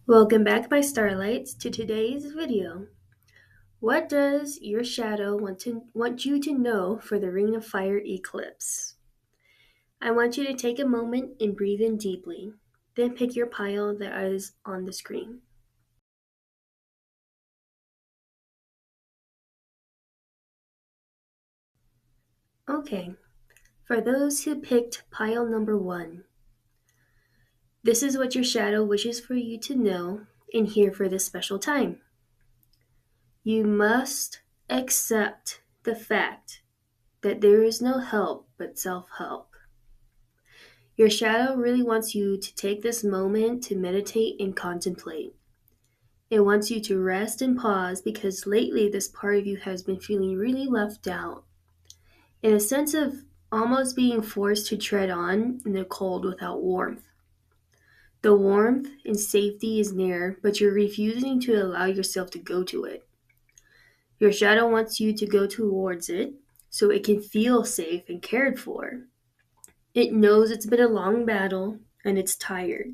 Welcome back, my starlights, to today's video. What does your shadow want you to know for the Ring of Fire eclipse? I want you to take a moment and breathe in deeply. Then pick your pile that is on the screen. Okay, for those who picked pile number 1, this is what your shadow wishes for you to know and hear for this special time. You must accept the fact that there is no help but self-help. Your shadow really wants you to take this moment to meditate and contemplate. It wants you to rest and pause because lately this part of you has been feeling really left out, in a sense of almost being forced to tread on in the cold without warmth. The warmth and safety is near, but you're refusing to allow yourself to go to it. Your shadow wants you to go towards it so it can feel safe and cared for. It knows it's been a long battle and it's tired.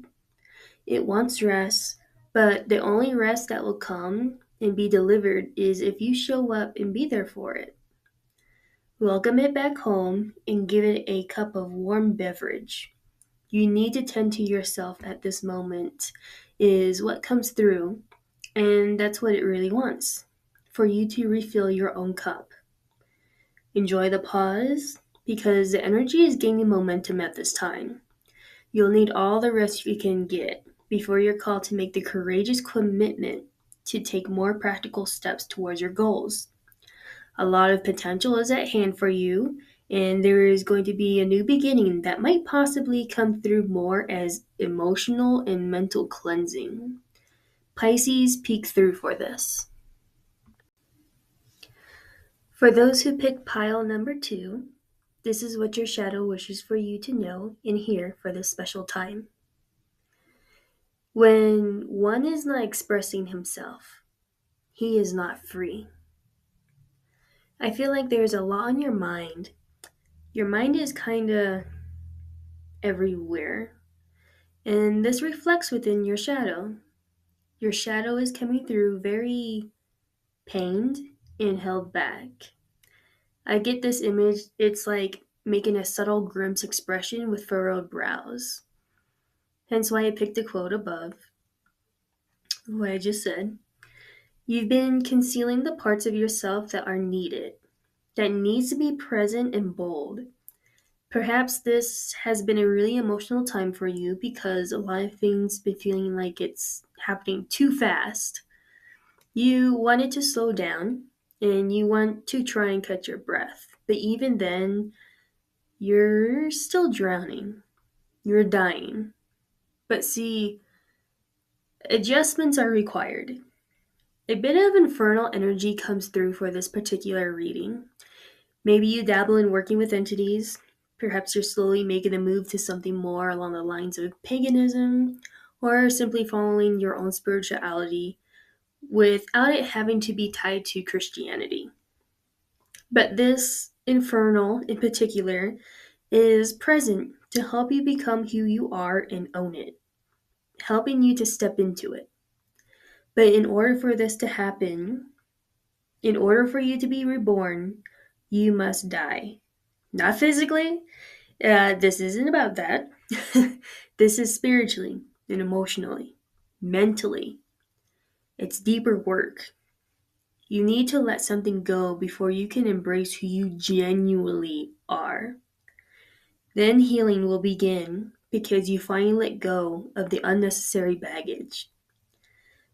It wants rest, but the only rest that will come and be delivered is if you show up and be there for it. Welcome it back home and give it a cup of warm beverage. You need to tend to yourself at this moment, is what comes through, and that's what it really wants, for you to refill your own cup. Enjoy the pause, because the energy is gaining momentum at this time. You'll need all the rest you can get before you're called to make the courageous commitment to take more practical steps towards your goals. A lot of potential is at hand for you, and there is going to be a new beginning that might possibly come through more as emotional and mental cleansing. Pisces peek through for this. For those who picked pile number 2, this is what your shadow wishes for you to know and hear for this special time. When one is not expressing himself, he is not free. I feel like there's a lot on your mind. Your mind is kind of everywhere. And this reflects within your shadow. Your shadow is coming through very pained and held back. I get this image, it's like making a subtle grimace expression with furrowed brows. Hence why I picked the quote above, what I just said. You've been concealing the parts of yourself that are needed, that needs to be present and bold. Perhaps this has been a really emotional time for you because a lot of things been feeling like it's happening too fast. You wanted to slow down and you want to try and catch your breath. But even then, you're still drowning. You're dying. But see, adjustments are required. A bit of infernal energy comes through for this particular reading. Maybe you dabble in working with entities. Perhaps you're slowly making a move to something more along the lines of paganism, or simply following your own spirituality without it having to be tied to Christianity. But this infernal in particular is present to help you become who you are and own it, helping you to step into it. But in order for this to happen, in order for you to be reborn, you must die. Not physically. This isn't about that. This is spiritually and emotionally, mentally. It's deeper work. You need to let something go before you can embrace who you genuinely are. Then healing will begin because you finally let go of the unnecessary baggage.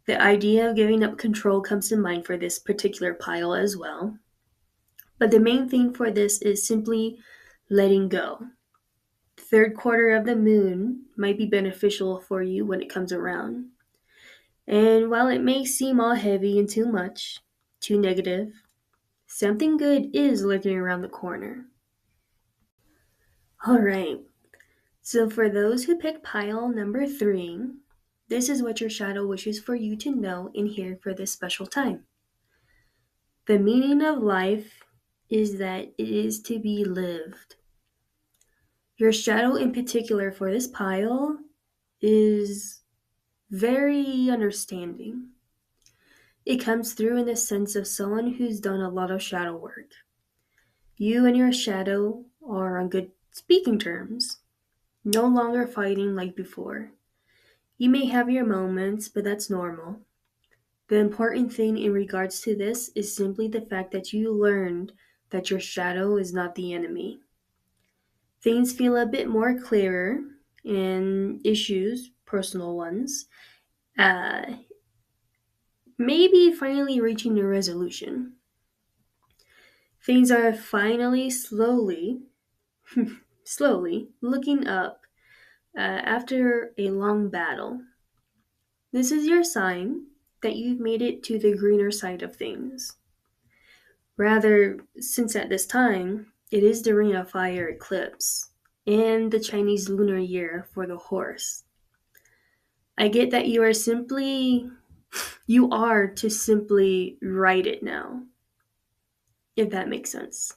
The idea of giving up control comes to mind for this particular pile as well. But the main thing for this is simply letting go. Third quarter of the moon might be beneficial for you when it comes around. And while it may seem all heavy and too much, too negative, something good is lurking around the corner. Alright, so for those who pick pile number 3, this is what your shadow wishes for you to know and hear for this special time. The meaning of life is that it is to be lived. Your shadow in particular for this pile is very understanding. It comes through in the sense of someone who's done a lot of shadow work. You and your shadow are on good speaking terms, no longer fighting like before. You may have your moments, but that's normal. The important thing in regards to this is simply the fact that you learned that your shadow is not the enemy. Things feel a bit more clearer in issues, personal ones, uh, maybe finally reaching a resolution. Things are finally slowly looking up after a long battle. This is your sign that you've made it to the greener side of things. Rather, since at this time, it is the Ring of Fire eclipse and the Chinese lunar year for the horse. I get that you are to simply write it now, if that makes sense.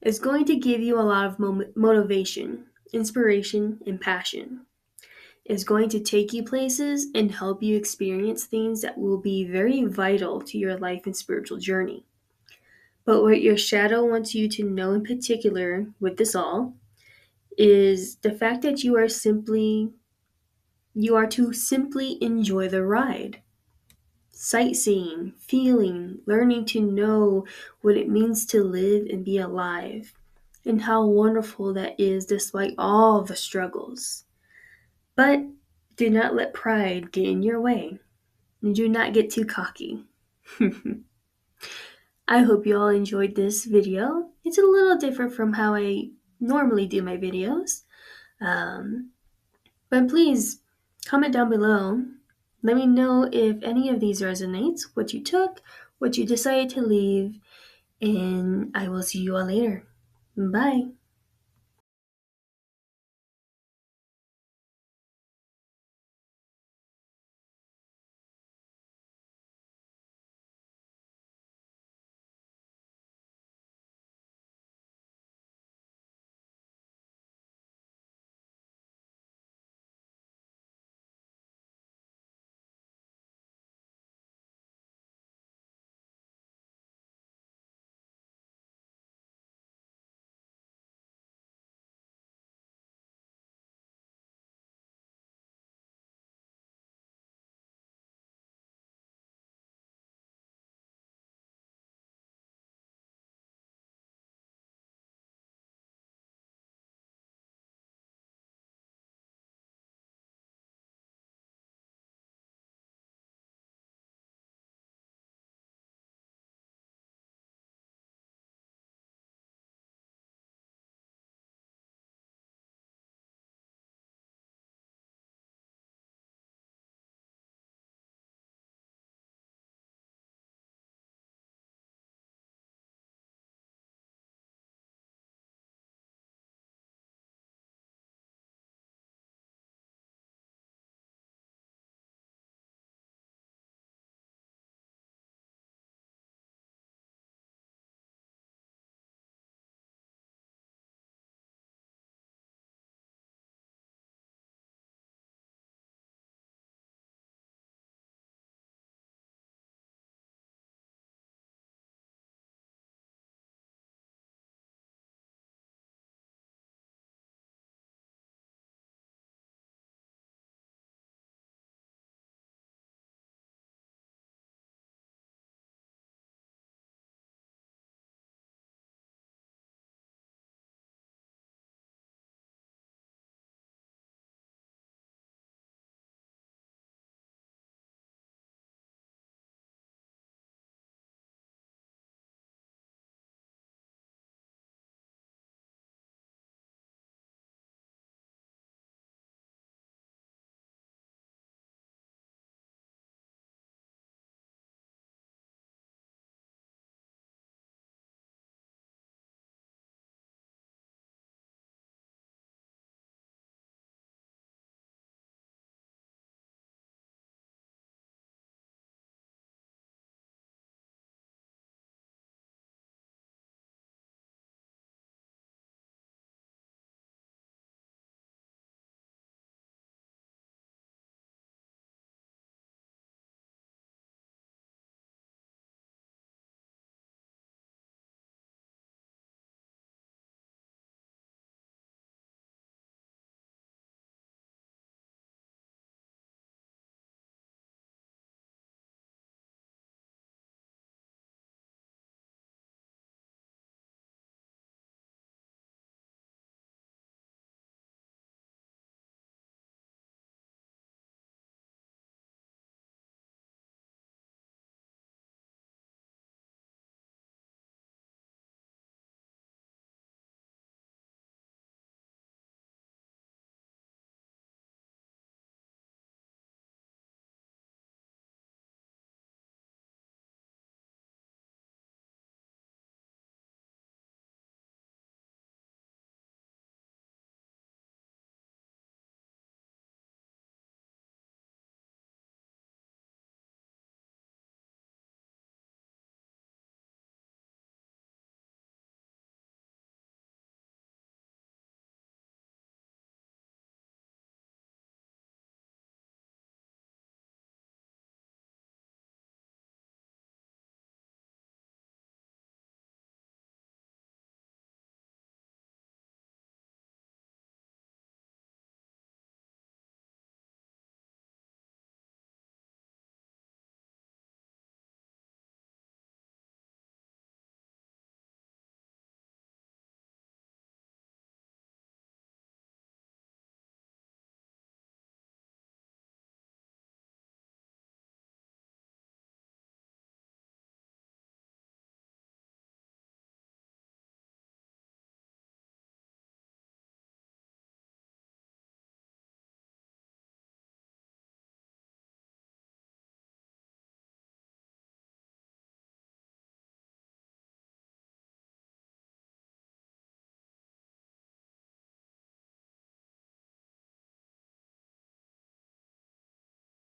It's going to give you a lot of motivation, inspiration, and passion. It's going to take you places and help you experience things that will be very vital to your life and spiritual journey. But what your shadow wants you to know in particular with this all is the fact that you are to simply enjoy the ride. Sightseeing, feeling, learning to know what it means to live and be alive, and how wonderful that is despite all the struggles. But do not let pride get in your way, and do not get too cocky. I hope you all enjoyed this video. It's a little different from how I normally do my videos. Um, but please comment down below. Let me know if any of these resonates, what you took, what you decided to leave, and I will see you all later. Bye.